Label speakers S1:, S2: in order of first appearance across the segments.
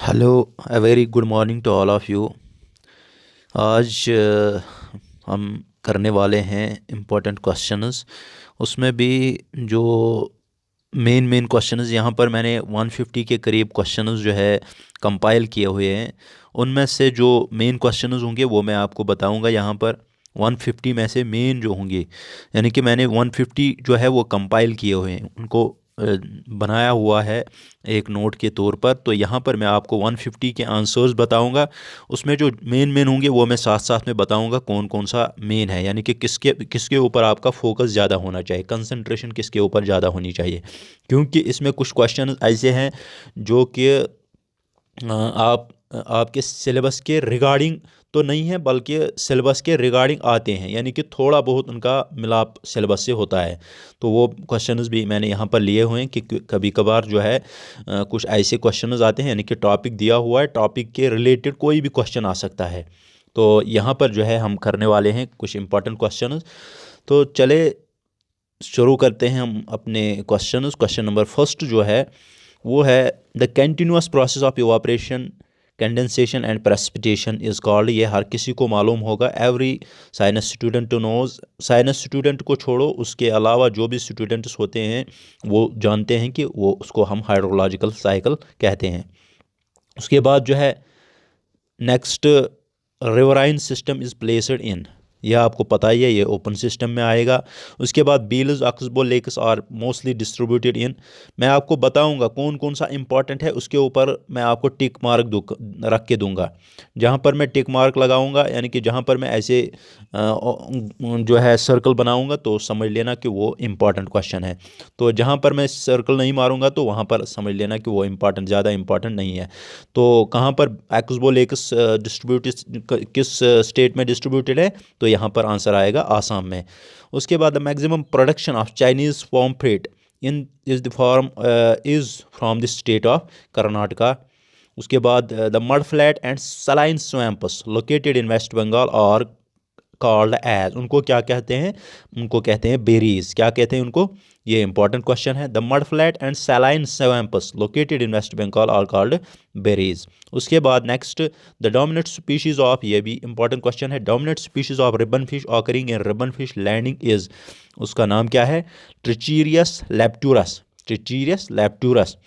S1: Hello, a very good morning to all of you. आज हम करने वाले हैं इम्पोर्टेंट क्वेश्चंस। उसमें भी जो मेन क्वेश्चंस यहाँ पर मैंने 150 के करीब क्वेश्चंस जो है कंपाइल किए हुए हैं। उनमें से जो मेन क्वेश्चंस होंगे वो मैं आपको बताऊंगा यहाँ पर। 150 में से मेन जो होंगे, यानी कि मैंने 150 जो है वो कंपाइल किए हुए हैं, उनको बनाया हुआ है एक नोट के तौर पर। तो यहाँ पर मैं आपको 150 के आंसर्स बताऊंगा। उसमें जो मेन होंगे वो मैं साथ साथ में बताऊंगा कौन कौन सा मेन है, यानी कि किसके किसके ऊपर आपका फोकस ज़्यादा होना चाहिए, कंसंट्रेशन किसके ऊपर ज़्यादा होनी चाहिए। क्योंकि इसमें कुछ क्वेश्चन ऐसे हैं जो कि आपके सिलेबस के रिगार्डिंग तो नहीं है, बल्कि सिलेबस के रिगार्डिंग आते हैं, यानी कि थोड़ा बहुत उनका मिलाप सिलेबस से होता है। तो वो क्वेश्चंस भी मैंने यहाँ पर लिए हुए हैं कि कभी कभार जो है कुछ ऐसे क्वेश्चंस आते हैं, यानी कि टॉपिक दिया हुआ है, टॉपिक के रिलेटेड कोई भी क्वेश्चन आ सकता है। तो यहाँ पर जो है हम करने वाले हैं कुछ इंपॉर्टेंट क्वेश्चंस। तो चले शुरू करते हैं हम अपने क्वेश्चंस। क्वेश्चन नंबर फर्स्ट जो है वो है, the continuous process of evaporation, condensation and precipitation is called. ये हर किसी को मालूम होगा, every science student to knows. Science student को छोड़ो, उसके अलावा जो भी स्टूडेंट्स होते हैं वो जानते हैं कि वो उसको हम हाइड्रोलॉजिकल साइकिल कहते हैं। उसके बाद जो है next, riverine system is placed in. यह आपको पता ही है, ये ओपन सिस्टम में आएगा। उसके बाद beels oxbow lakes are mostly distributed in. मैं आपको बताऊंगा कौन कौन सा इंपॉर्टेंट है, उसके ऊपर मैं आपको टिक मार्क रख के दूंगा। जहाँ पर मैं टिक मार्क लगाऊंगा, यानी कि जहाँ पर मैं ऐसे जो है सर्कल बनाऊंगा, तो समझ लेना कि वो इम्पॉर्टेंट क्वेश्चन है। तो जहाँ पर मैं सर्कल नहीं मारूंगा तो वहाँ पर समझ लेना कि वो इम्पॉर्टेंट, ज़्यादा इम्पॉर्टेंट नहीं है। तो कहाँ पर एक्सबो लेक्स डिस्ट्रीब्यूटेड, किस स्टेट में डिस्ट्रीब्यूटेड है, तो यहाँ पर आंसर आएगा आसाम में। उसके बाद the maximum production of Chinese pomfret in is the form is from the state of Karnataka. उसके बाद the mud flat and saline swamps located in West Bengal और कॉल्ड एज। उनको क्या कहते हैं? उनको कहते हैं बेरीज। क्या कहते हैं उनको? ये इंपॉर्टेंट क्वेश्चन है। The mud flat and saline swamps located in West Bengal are called bheries. उसके बाद next, the dominant species of, ये भी इंपॉर्टेंट क्वेश्चन है, dominant species of ribbon fish occurring in ribbon fish landing is. उसका नाम क्या है? ट्रिचीरियस लेप्टूरस। ट्रिचीरियस लेप्टूरस।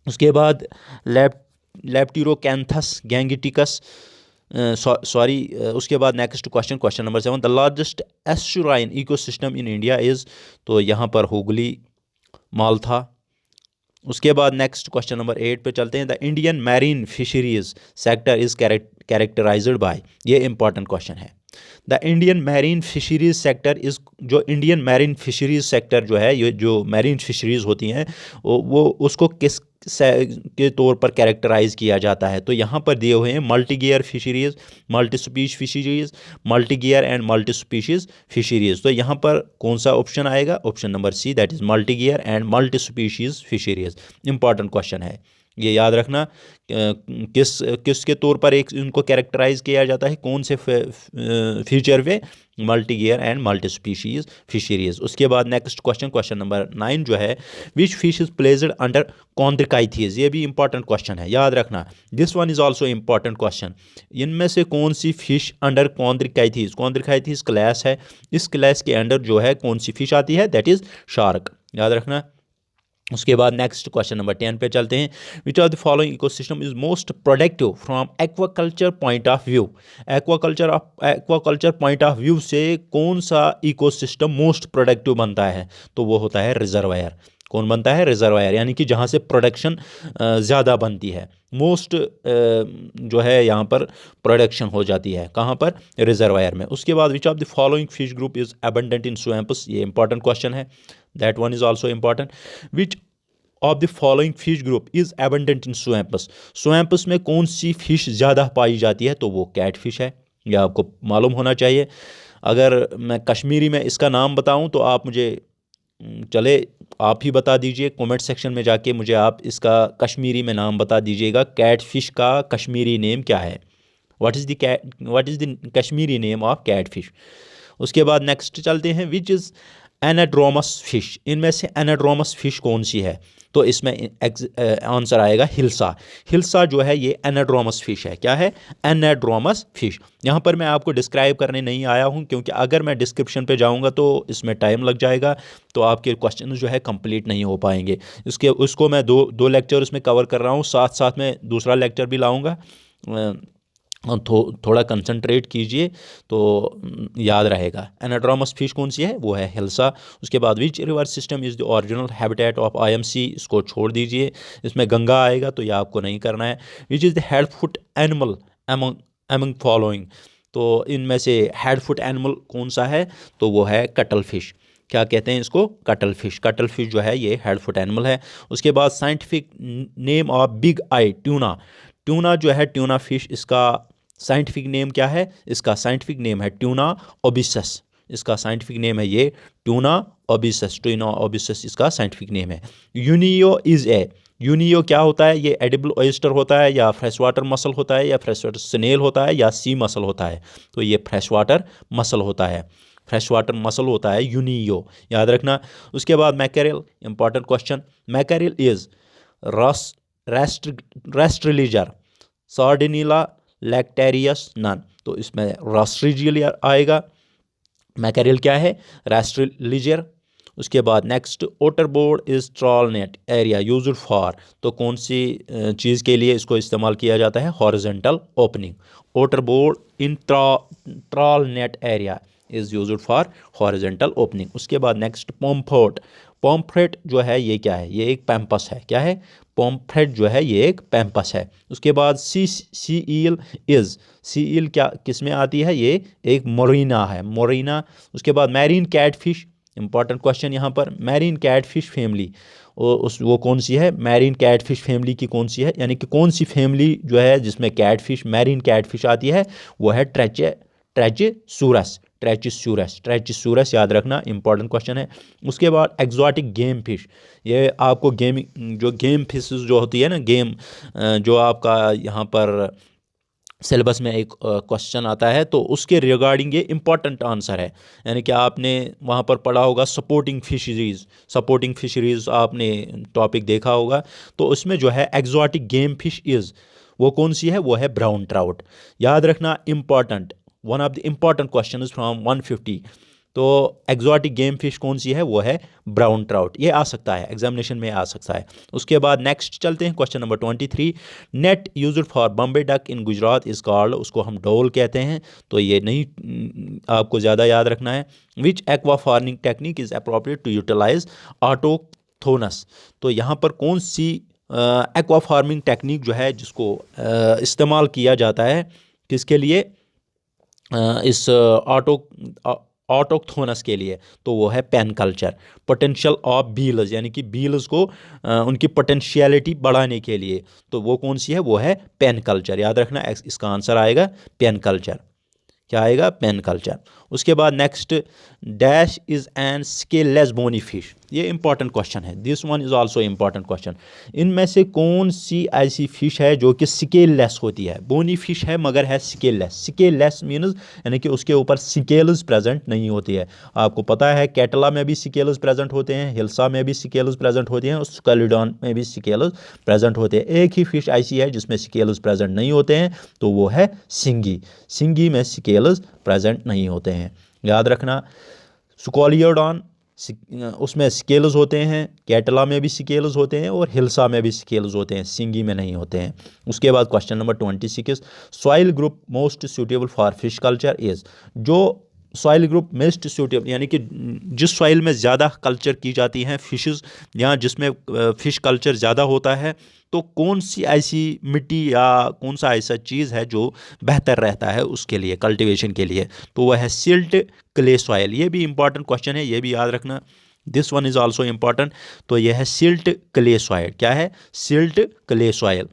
S1: उसके बाद लेप लेप्टिरोकैंथस गैंगिटिकस, सॉरी। उसके बाद next question, question number 7, the largest estuarine ecosystem in India is. तो यहाँ पर हुगली, माल्था। उसके बाद नेक्स्ट क्वेश्चन नंबर 8 पे चलते हैं, the Indian marine fisheries sector is characterised by. ये इंपॉर्टेंट क्वेश्चन है। The Indian marine fisheries sector is, जो इंडियन मैरीन फिशरीज सेक्टर जो है, ये जो मैरीन फिशरीज होती हैं वो उसको किस के तौर पर कैरेक्टराइज किया जाता है। तो यहाँ पर दिए हुए हैं multi gear fisheries, multi species fisheries, multi gear and multi species fisheries. तो यहाँ पर कौन सा ऑप्शन आएगा? Option number C, that is multi gear and multi species fisheries. Important question है, ये याद रखना। किस किस के तौर पर एक इनको कैरेक्टराइज किया जाता है, कौन से future way? Multi gear and multi species fisheries. उसके बाद नेक्स्ट क्वेश्चन, क्वेश्चन नंबर 9 जो है, विच फिश इज प्लेस्ड अंडर कॉन्ड्रिकाइथीज। ये भी इंपॉर्टेंट क्वेश्चन है, याद रखना। This one is also important question. इनमें से कौन सी फिश अंडर कॉन्ड्रिकाइथीज, कॉन्ड्रिकाइथीज क्लास है, इस क्लास के अंडर जो है कौन सी फिश आती है? दैट इज शार्क, याद रखना। उसके बाद नेक्स्ट क्वेश्चन नंबर 10 पे चलते हैं, which of the following ecosystem is most productive from aquaculture point of view. Aquaculture point of view से कौन सा इकोसिस्टम मोस्ट प्रोडक्टिव बनता है? तो वो होता है रिजर्वायर। कौन बनता है? रिजर्वायर, यानी कि जहाँ से प्रोडक्शन ज़्यादा बनती है, मोस्ट जो है यहाँ पर प्रोडक्शन हो जाती है, कहाँ पर? रिजर्वायर में। उसके बाद which of the following fish group is abundant in swamps. ये इंपॉर्टेंट क्वेश्चन है, that one is also important. Which of the following fish group is abundant in swamps. Swamps में कौन सी फिश ज़्यादा पाई जाती है? तो वो कैट फिश है, यह आपको मालूम होना चाहिए। अगर मैं कश्मीरी में इसका नाम बताऊं तो आप मुझे चले आप ही बता दीजिए, कमेंट सेक्शन में जाके मुझे आप इसका कश्मीरी में नाम बता दीजिएगा, कैट फिश का कश्मीरी नेम क्या है? What is the Kashmiri name of cat fish. उसके बाद नेक्स्ट चलते हैं, विच इज़ एनाड्रोमस फिश, इनमें से एनाड्रोमस फिश कौन सी है? तो इसमें आंसर आएगा हिल्सा। हिल्सा जो है ये एनाड्रोमस फिश है। क्या है? Anadromous fish. यहाँ पर मैं आपको डिस्क्राइब करने नहीं आया हूँ, क्योंकि अगर मैं डिस्क्रिप्शन पे जाऊँगा तो इसमें टाइम लग जाएगा, तो आपके क्वेश्चन जो है कंप्लीट नहीं हो पाएंगे। उसको मैं दो लेक्चर उसमें कवर कर रहा हूँ, साथ साथ में दूसरा लेक्चर भी लाऊँगा। और थोड़ा कंसंट्रेट कीजिए तो याद रहेगा। एनाड्रोमस फिश कौन सी है? वो है हिल्सा। उसके बाद which river system is the original habitat of IMC, इसको छोड़ दीजिए, इसमें गंगा आएगा तो ये आपको नहीं करना है। Which is the head foot animal among following, तो इनमें से हेड फुट एनिमल कौन सा है? तो वो है कटल फिश। क्या कहते हैं इसको? Cuttle fish. कटल फिश जो है ये हेड फुट एनिमल है। उसके बाद scientific name of big I tuna. Tuna जो है ट्यूना फिश, इसका साइंटिफिक नेम क्या है? इसका साइंटिफिक नेम है ट्यूना ओबिसस। इसका साइंटिफिक नेम है ये ट्यूना ओबिसस। ट्यूना ओबिसस इसका साइंटिफिक नेम है। यूनियो इज़ ए, यूनियो क्या होता है? ये एडिबल ऑयस्टर होता है, या फ्रेश वाटर मसल होता है, या फ्रेश वाटर स्नेल होता है, या सी मसल होता है? तो ये फ्रेश वाटर मसल होता है। फ्रेश वाटर मसल होता है यूनियो, याद रखना। उसके बाद mackerel, important question. Mackerel is रेस्ट्रिलीजर, सार्डिनीला, लैक्टेरियस, नन। तो इसमें रास्ट्रीजियल आएगा। मैकेरेल क्या है? रेस्ट्रिलीजर। उसके बाद next, otter board is trawl net area used for, तो कौन सी चीज़ के लिए इसको इस्तेमाल किया जाता है? Horizontal opening. Otter board in trawl net area is used for horizontal opening. उसके बाद नेक्स्ट, पॉम्फ्रेट। पॉम्फ्रेट जो है ये क्या है? ये एक पैम्पस है। क्या है? पॉम्फ्रेट जो है ये एक पैम्पस है। उसके बाद सी ईल इज़, सी ईल क्या किस में आती है? ये एक मोरिना है, मोरिना। उसके बाद मैरीन कैटफिश, इंपॉर्टेंट क्वेश्चन यहाँ पर। मैरीन कैटफिश फैमिली वो कौन सी है? मैरीन कैटफिश फैमिली की कौन सी है, यानी कि कौन सी फैमिली जो है जिसमें कैटफिश, मैरीन कैटफिश आती है? वो है ट्रेचेसूरस। ट्रेचिसूरस याद रखना, इंपॉर्टेंट क्वेश्चन है। उसके बाद एक्जॉटिक गेम फिश, ये आपको गेम फिश जो होती है ना, गेम जो आपका यहाँ पर सिलेबस में एक क्वेश्चन आता है, तो उसके रिगार्डिंग ये इंपॉर्टेंट आंसर है। यानी कि आपने वहाँ पर पढ़ा होगा सपोर्टिंग फिशरीज़, सपोर्टिंग फिशरीज़ आपने टॉपिक देखा होगा। तो उसमें जो है एक्जॉटिक गेम फिश इज़, वो कौन सी है? वो है ब्राउन ट्राउट। याद रखना, important, one of the important question from 150। तो एक्जॉटिक गेम फिश कौन सी है? वो है ब्राउन ट्राउट। ये आ सकता है एग्जामिनेशन में, आ सकता है। उसके बाद नेक्स्ट चलते हैं, question number 23। Net used for Bombay duck in Gujarat is called, उसको हम डोल कहते हैं। तो ये नहीं आपको ज़्यादा याद रखना है। Which aqua farming technique is appropriate to utilize autochthonous, तो यहाँ पर कौन सी एक्वा फार्मिंग टेक्निक जो है जिसको इस्तेमाल किया जाता है किसके लिए? इस ऑटोक्थोनस के लिए। तो वो है पेन कल्चर। पोटेंशियल ऑफ बील्स, यानी कि बील्स को उनकी पोटेंशियलिटी बढ़ाने के लिए, तो वो कौन सी है? वो है पेन कल्चर। याद रखना, इसका आंसर आएगा पेन कल्चर। क्या आएगा? Pen culture. उसके बाद next, dash is an scaleless bony fish, ये इंपॉर्टेंट क्वेश्चन है। This one is also important question. इनमें से कौन सी ऐसी फिश है जो कि स्केललेस होती है? बोनी फिश है मगर है स्केललेस। स्केललेस मीन्स यानी कि उसके ऊपर स्केल्स प्रेजेंट नहीं होती है। आपको पता है कैटला में भी स्केल्स प्रेजेंट होते हैं, हिल्सा में भी स्केल्स प्रेजेंट होते हैं, और स्केलिडॉन में भी स्केल्स प्रेजेंट होते हैं। एक ही फिश ऐसी है जिसमें स्केल्स प्रेजेंट नहीं होते हैं, तो वो है सिंगी। सिंगी में स्केल्स प्रेजेंट नहीं होते हैं, याद रखना। स्कोलियोडॉन उसमें स्केल्स होते हैं, कैटला में भी स्केल्स होते हैं, और हिल्सा में भी स्केल्स होते हैं, सिंगी में नहीं होते हैं। उसके बाद question number 26, soil group most suitable for fish culture is, जो सॉइल ग्रुप मोस्ट सूटेबल यानी कि जिस सॉइल में ज़्यादा कल्चर की जाती हैं फिशेस, या जिसमें फ़िश कल्चर ज़्यादा होता है, तो कौन सी ऐसी मिट्टी या कौन सा ऐसा चीज़ है जो बेहतर रहता है उसके लिए, कल्टीवेशन के लिए? तो वह है सिल्ट क्ले सॉइल। ये भी इंपॉर्टेंट क्वेश्चन है, ये भी याद रखना। This one is also important. तो यह है सिल्ट क्ले सॉइल। क्या है? Silt clay soil.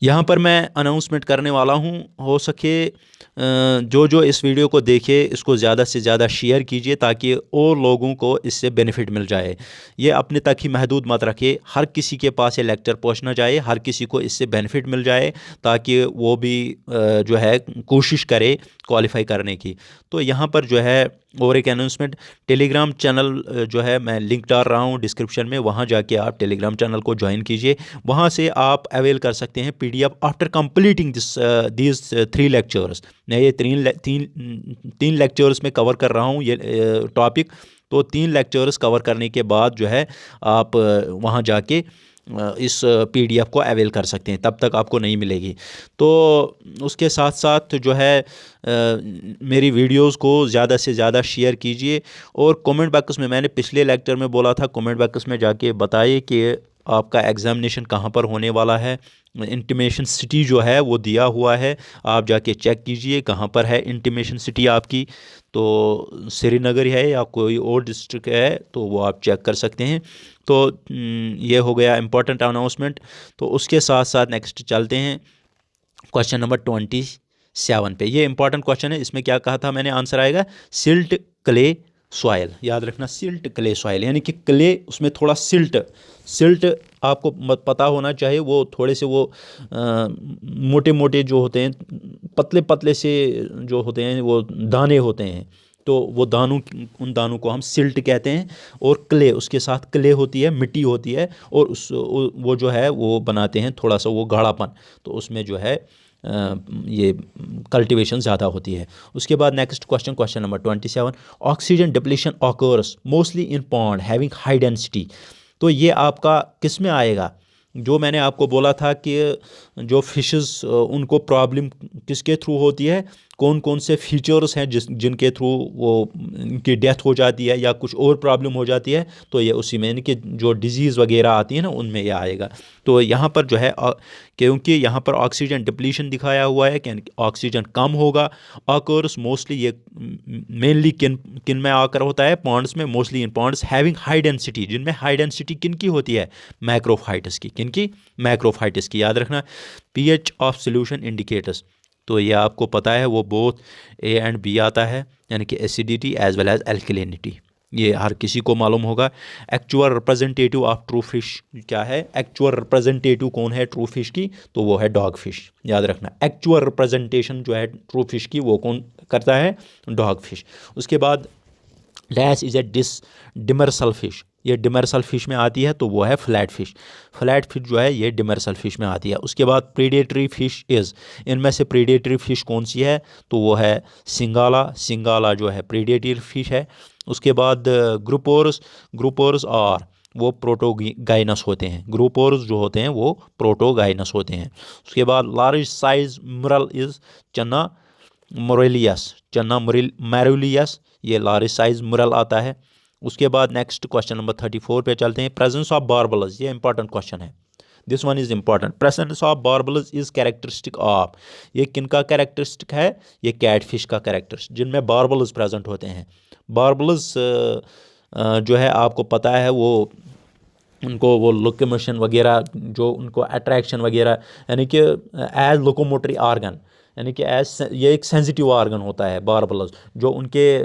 S1: यहाँ पर मैं अनाउंसमेंट करने वाला हूँ, हो सके जो इस वीडियो को देखे इसको ज़्यादा से ज़्यादा शेयर कीजिए ताकि और लोगों को इससे बेनिफिट मिल जाए। ये अपने तक ही महदूद मत रखिए, हर किसी के पास ये लेक्चर पहुँचना चाहिए, हर किसी को इससे बेनिफिट मिल जाए, ताकि वो भी जो है कोशिश करे क्वालिफाई करने की। तो यहाँ पर जो है और एक अनाउंसमेंट, टेलीग्राम चैनल जो है मैं लिंक डाल रहा हूँ डिस्क्रिप्शन में, वहाँ जाके आप टेलीग्राम चैनल को ज्वाइन कीजिए। वहाँ से आप अवेल कर सकते हैं PDF after completing these 3 lectures. मैं ये तीन लेक्चर्स में कवर कर रहा हूँ ये टॉपिक। तो 3 लेक्चर्स कवर करने के बाद जो है आप वहाँ जाके इस PDF को अवेल कर सकते हैं, तब तक आपको नहीं मिलेगी। तो उसके साथ साथ जो है मेरी वीडियोस को ज़्यादा से ज़्यादा शेयर कीजिए, और कमेंट बॉक्स में, मैंने पिछले लेक्चर में बोला था, कमेंट बॉक्स में जाके बताइए कि आपका एग्ज़ामिनेशन कहाँ पर होने वाला है। इंटीमेशन सिटी जो है वो दिया हुआ है, आप जाके चेक कीजिए कहाँ पर है इंटीमेशन सिटी आपकी। तो श्रीनगर है या कोई और डिस्ट्रिक्ट है तो वो आप चेक कर सकते हैं। तो ये हो गया इम्पोर्टेंट अनाउंसमेंट। तो उसके साथ साथ नेक्स्ट चलते हैं क्वेश्चन नंबर 27 पे। ये इंपॉर्टेंट क्वेश्चन है, इसमें क्या कहा था मैंने, आंसर आएगा सिल्ट क्ले सॉयल। याद रखना, सिल्ट क्ले सॉयल यानी कि क्ले, उसमें थोड़ा सिल्ट आपको पता होना चाहिए। वो थोड़े से वो मोटे मोटे जो होते हैं, पतले पतले से जो होते हैं वो दाने होते हैं। तो वो उन दानों को हम सिल्ट कहते हैं। और क्ले, उसके साथ क्ले होती है, मिट्टी होती है, और वो जो है वो बनाते हैं थोड़ा सा वो गाढ़ापन। तो उसमें जो है ये कल्टीवेशन ज़्यादा होती है। उसके बाद next question number 27, oxygen depletion occurs mostly in pond having high density. तो ये आपका किस में आएगा, जो मैंने आपको बोला था कि जो फिशेस उनको प्रॉब्लम किसके थ्रू होती है, कौन कौन से फीचर्स हैं जिनके थ्रू वो इनकी डेथ हो जाती है या कुछ और प्रॉब्लम हो जाती है। तो ये उसी में, यानी कि जो डिजीज़ वगैरह आती है ना, उनमें ये आएगा। तो यहाँ पर जो है क्योंकि यहाँ पर ऑक्सीजन डिप्लीशन दिखाया हुआ है कि ऑक्सीजन कम होगा। ऑकर्स मोस्टली, ये मेनली किन में आकर होता है, पॉन्ड्स में, mostly in ponds having high density, जिनमें हाई डेंसिटी किन की होती है, मैक्रोफाइटस की। किन की? मैक्रोफाइटस की। याद रखना। pH ऑफ सोल्यूशन इंडिकेटर्स, तो ये आपको पता है वो बोथ A एंड B आता है, यानी कि acidity as well as alkalinity, ये हर किसी को मालूम होगा। Actual representative of true fish क्या है, एक्चुअल रिप्रेजेंटेटिव कौन है ट्रू फिश की, तो वो है डॉग फिश। याद रखना, एक्चुअल रिप्रेजेंटेशन जो है ट्रू फिश की वो कौन करता है, डॉग फिश। उसके बाद dash is a demersal fish, ये डिमर्सल फिश में आती है, तो वो है फ्लैट फिश। फ्लैट फिश जो है ये डिमर्सल फिश में आती है। उसके बाद प्रीडेटरी फिश इज़, इनमें से प्रीडेटरी फिश कौन सी है, तो वो है सिंगाला जो है प्रीडेटरी फिश है। उसके बाद ग्रुपोर्स और वो प्रोटोगाइनस होते हैं। ग्रुपोर्स जो होते हैं वो प्रोटोगाइनस होते हैं। उसके बाद लार्ज साइज मुरल इज़ चन्ना मैरुलियस, ये लार्ज साइज मुरल आता है। उसके बाद नेक्स्ट क्वेश्चन नंबर 34 पे चलते हैं। प्रेजेंस ऑफ बार्बल्स, ये इंपॉर्टेंट क्वेश्चन है, this one is important. Presence of barbels is characteristic of, ये किनका कैरेक्टरिस्टिक है, ये कैटफिश का कैरेक्टरिस्टिक, जिनमें बार्बल्स प्रेजेंट होते हैं। बार्बल्स जो है आपको पता है वो उनको वो लोकोमोशन वगैरह, जो उनको अट्रैक्शन वगैरह, यानी कि एज लोकोमोटरी आर्गन, यानी कि ये एक सेंसिटिव आर्गन होता है बार्बल्स, जो उनके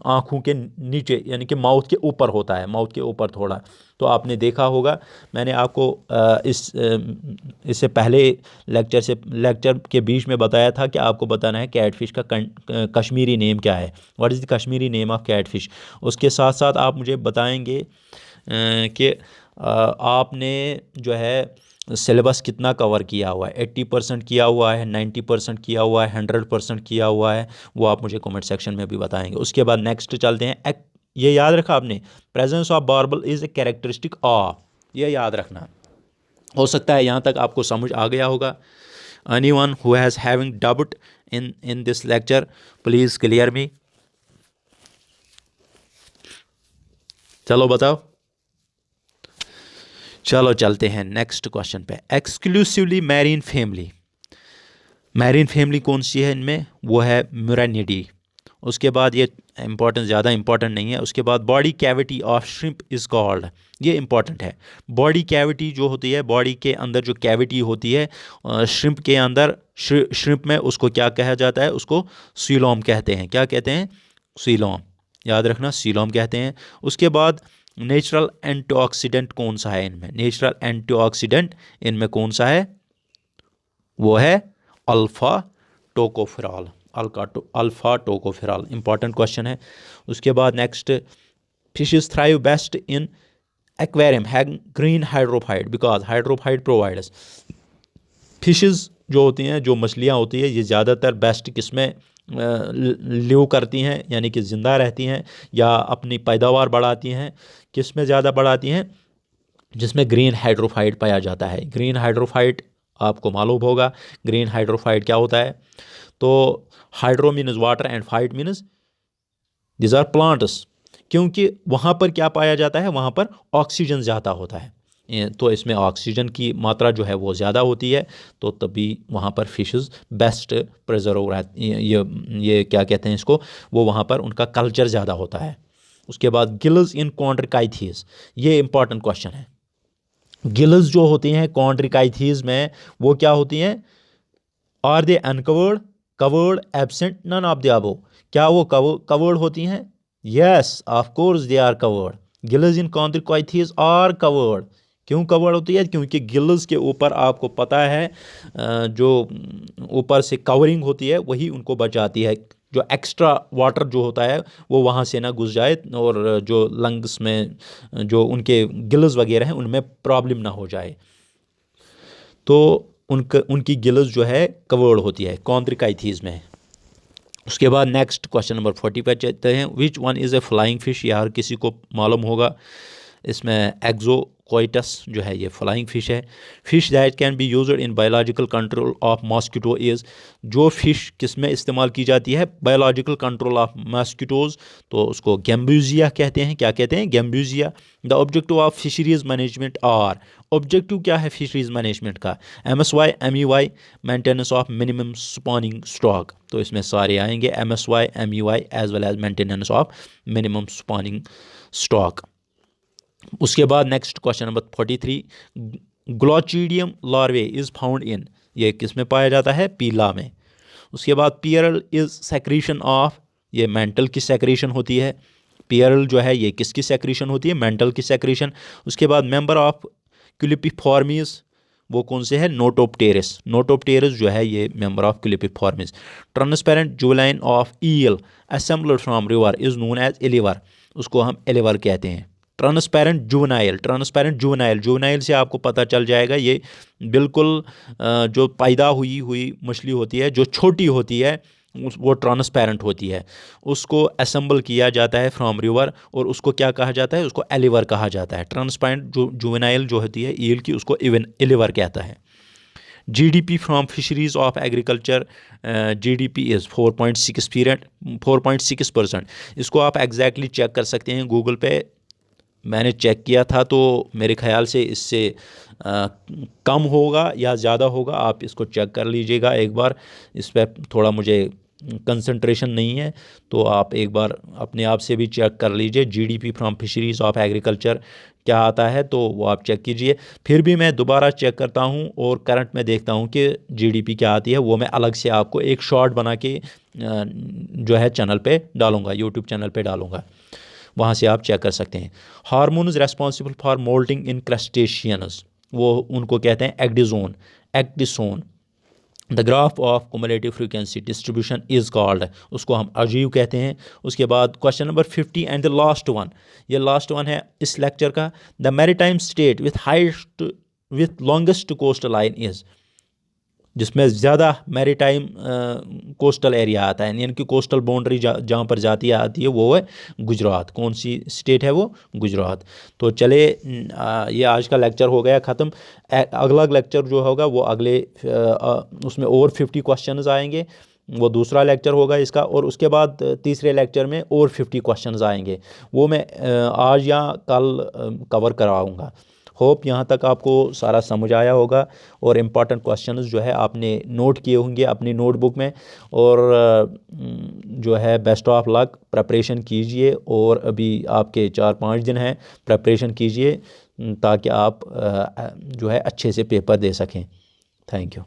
S1: आँखों के नीचे, यानी कि माउथ के ऊपर होता है, माउथ के ऊपर थोड़ा। तो आपने देखा होगा, मैंने आपको इससे पहले लेक्चर के बीच में बताया था कि आपको बताना है कैटफिश का कश्मीरी नेम क्या है, what is the Kashmiri name of catfish. उसके साथ साथ आप मुझे बताएंगे कि आपने जो है सिलेबस कितना कवर किया हुआ है, 80% किया हुआ है, 90% किया हुआ है, 100% किया हुआ है, वो आप मुझे कमेंट सेक्शन में भी बताएंगे। उसके बाद नेक्स्ट चलते हैं। ये याद रखा आपने, presence of barbell is a characteristic of, ये याद रखना। हो सकता है यहाँ तक आपको समझ आ गया होगा। Anyone who has having doubt in this lecture please clear me. चलो बताओ। चलो चलते हैं नेक्स्ट क्वेश्चन पे। एक्सक्लूसिवली मैरीन फैमिली कौन सी है इनमें, वो है म्यूरानिडी। उसके बाद ये ज़्यादा इंपॉर्टेंट नहीं है। उसके बाद body cavity of shrimp is called, ये इंपॉर्टेंट है। बॉडी कैविटी जो होती है, बॉडी के अंदर जो कैविटी होती है श्रिम्प के अंदर, श्रिम्प में, उसको क्या कहा जाता है, उसको सीलोम कहते हैं। क्या कहते हैं, सीलोम। याद रखना, सीलोम कहते हैं। उसके बाद नेचुरल एंटीऑक्सीडेंट कौन सा है इनमें, नेचुरल एंटीऑक्सीडेंट इनमें कौन सा है, वो है alpha tocopherol. Alpha tocopherol, important question है। उसके बाद next, fishes thrive best in aquarium have green hydrophyte because hydrophyte provides. Fishes जो होती हैं, जो मछलियाँ होती हैं, ये ज़्यादातर बेस्ट किस में लिव करती हैं, यानी कि ज़िंदा रहती हैं या अपनी पैदावार बढ़ाती हैं, किस में ज़्यादा बढ़ाती हैं, जिसमें ग्रीन हाइड्रोफाइट पाया जाता है। ग्रीन हाइड्रोफाइट आपको मालूम होगा, ग्रीन हाइड्रोफाइट क्या होता है। तो hydro means water and phyte means this are plants, क्योंकि वहाँ पर क्या पाया जाता है, वहाँ पर ऑक्सीजन ज़्यादा होता है, तो इसमें ऑक्सीजन की मात्रा जो है वो ज़्यादा होती है, तो तभी वहाँ पर फिशेस बेस्ट प्रिजर्व रहती, ये क्या कहते हैं इसको, वो वहाँ पर उनका कल्चर ज़्यादा होता है। उसके बाद गिल्स इन कॉन्ड्रिकाइथीज, ये इंपॉर्टेंट क्वेश्चन है। गिल्स जो होती हैं कॉन्ड्रिकाइथीज में, वो क्या होती हैं, are they uncovered, covered, absent, none of the above. क्या वो कवर्ड होती हैं? Yes, of course they are covered. Gills in chondrichthyes are covered. क्यों कवर्ड होती है? क्योंकि गिल्स के ऊपर आपको पता है जो ऊपर से कवरिंग होती है वही उनको बचाती है, जो एक्स्ट्रा वाटर जो होता है वो वहाँ से ना घुस जाए और जो लंग्स में जो उनके गिल्स वगैरह हैं उनमें प्रॉब्लम ना हो जाए, तो उनकी गिल्स जो है कवर्ड होती है कॉन्ड्रिकाइथीज में। उसके बाद नेक्स्ट क्वेश्चन नंबर 40 पर चलते हैं। Which one is a flying fish, या हर किसी को मालूम होगा, इसमें एक्जोकोइटस जो है ये फ्लाइंग फिश है। Fish that can be used in biological control of mosquito is, जो फिश किस में इस्तेमाल की जाती है, बायोलॉजिकल कंट्रोल ऑफ मॉस्किटोज़, तो उसको गैम्बूजिया कहते हैं। क्या कहते हैं? Gambusia. The objective of fisheries management are, objective क्या है फिशरीज मैनेजमेंट का? MSY MEY, maintenance of minimum spawning stock, तो इसमें सारे आएंगे MSY MEY as well as maintenance of minimum spawning stock. उसके बाद next question number 43, glochidium larvae is found in, ये किस में पाया जाता है? पीला में। उसके बाद पियरल इज़ सेक्रीशन ऑफ, ये मेंटल की सेक्रीशन होती है। पियरल जो है ये किसकी सेक्रीशन होती है? मेंटल की सेक्रीशन। उसके बाद मेंबर ऑफ क्यूलिपिफॉर्मीज, वो कौन से है? नोटोप्टेरिस। नोटोप्टेरिस जो है ये मेंबर ऑफ क्यूलिपिफॉर्मीज। ट्रांसपेरेंट जुवलाइन of eel assembled from river is known as elver, उसको हम एलिवर कहते हैं। ट्रांसपेरेंट जुवनाइल, ट्रांसपेरेंट जुवनाइल, जुवनाइल से आपको पता चल जाएगा ये बिल्कुल जो पैदा हुई मछली होती है, जो छोटी होती है, वो ट्रांसपेरेंट होती है, उसको असेंबल किया जाता है फ्रॉम रिवर, और उसको क्या कहा जाता है? उसको एलिवर कहा जाता है। ट्रांसपेरेंट जो जुवेनाइल जो होती है ईल की, उसको इवन एलिवर कहता है। GDP from fisheries of agriculture, GDP is 4.6%। इसको आप एग्जैक्टली चेक कर सकते हैं गूगल पे, मैंने चेक किया था, तो मेरे ख्याल से इससे कम होगा या ज़्यादा होगा, आप इसको चेक कर लीजिएगा एक बार। इस पर थोड़ा मुझे कंसंट्रेशन नहीं है, तो आप एक बार अपने आप से भी चेक कर लीजिए GDP from fisheries of agriculture क्या आता है, तो वो आप चेक कीजिए। फिर भी मैं दोबारा चेक करता हूँ और करंट में देखता हूँ कि GDP क्या आती है, वो मैं अलग से आपको एक शॉर्ट बना के जो है चैनल पे डालूँगा, यूट्यूब चैनल पे डालूँगा, वहाँ से आप चेक कर सकते हैं। Hormones responsible for moulting in crustaceans, वो उनको कहते हैं ecdysone, ecdysone. The graph of cumulative frequency distribution is called, उसको हम अजीव कहते हैं। उसके बाद question number 50 and the last one, ये लास्ट वन है इस लेक्चर का। The maritime state with longest coastal line is, जिसमें ज़्यादा मैरीटाइम कोस्टल एरिया आता है, यानी कि कोस्टल बाउंड्री जहाँ पर आती है वो है गुजरात। कौन सी स्टेट है वो? गुजरात। तो चले ये आज का लेक्चर हो गया ख़त्म। अगला लेक्चर जो होगा वो अगले उसमें और 50 क्वेश्चंस आएंगे, वो दूसरा लेक्चर होगा इसका, और उसके बाद तीसरे लेक्चर में और 50 क्वेश्चंस आएंगे, वो मैं आज या कल कवर कराऊँगा। होप यहाँ तक आपको सारा समझ आया होगा, और इम्पॉर्टेंट क्वेश्चंस जो है आपने नोट किए होंगे अपनी नोटबुक में, और जो है बेस्ट ऑफ लक, प्रिपरेशन कीजिए, और अभी आपके 4-5 दिन हैं, प्रिपरेशन कीजिए ताकि आप जो है अच्छे से पेपर दे सकें। Thank you.